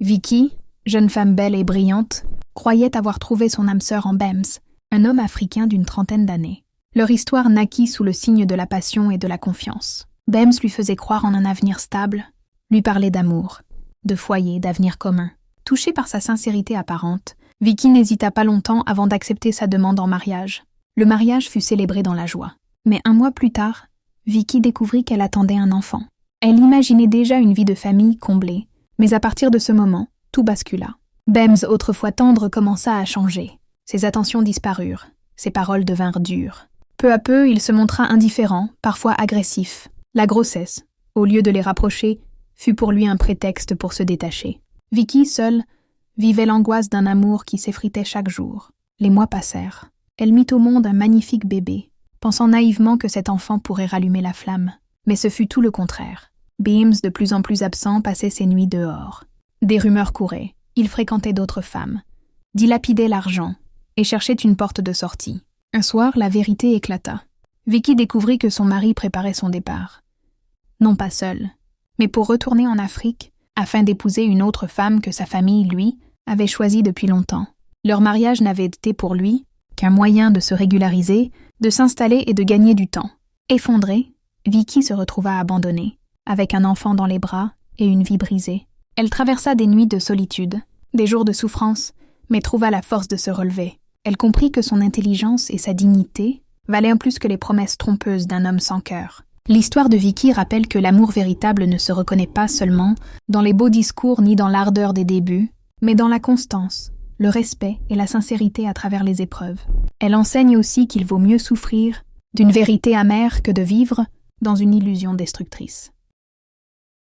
Vicky, jeune femme belle et brillante, croyait avoir trouvé son âme sœur en Bems, un homme africain d'une trentaine d'années. Leur histoire naquit sous le signe de la passion et de la confiance. Bems lui faisait croire en un avenir stable, lui parlait d'amour, de foyer, d'avenir commun. Touchée par sa sincérité apparente, Vicky n'hésita pas longtemps avant d'accepter sa demande en mariage. Le mariage fut célébré dans la joie. Mais un mois plus tard, Vicky découvrit qu'elle attendait un enfant. Elle imaginait déjà une vie de famille comblée, mais à partir de ce moment, tout bascula. Bems, autrefois tendre, commença à changer. Ses attentions disparurent, ses paroles devinrent dures. Peu à peu, il se montra indifférent, parfois agressif. La grossesse, au lieu de les rapprocher, fut pour lui un prétexte pour se détacher. Vicky, seule, vivait l'angoisse d'un amour qui s'effritait chaque jour. Les mois passèrent. Elle mit au monde un magnifique bébé, pensant naïvement que cet enfant pourrait rallumer la flamme. Mais ce fut tout le contraire. Bems, de plus en plus absent, passait ses nuits dehors. Des rumeurs couraient. Il fréquentait d'autres femmes, dilapidait l'argent et cherchait une porte de sortie. Un soir, la vérité éclata. Vicky découvrit que son mari préparait son départ. Non pas seul, mais pour retourner en Afrique, afin d'épouser une autre femme que sa famille, lui, avait choisie depuis longtemps. Leur mariage n'avait été pour lui qu'un moyen de se régulariser, de s'installer et de gagner du temps. Effondrée, Vicky se retrouva abandonnée, avec un enfant dans les bras et une vie brisée. Elle traversa des nuits de solitude, des jours de souffrance, mais trouva la force de se relever. Elle comprit que son intelligence et sa dignité valaient plus que les promesses trompeuses d'un homme sans cœur. L'histoire de Vicky rappelle que l'amour véritable ne se reconnaît pas seulement dans les beaux discours ni dans l'ardeur des débuts, mais dans la constance, le respect et la sincérité à travers les épreuves. Elle enseigne aussi qu'il vaut mieux souffrir d'une vérité amère que de vivre dans une illusion destructrice.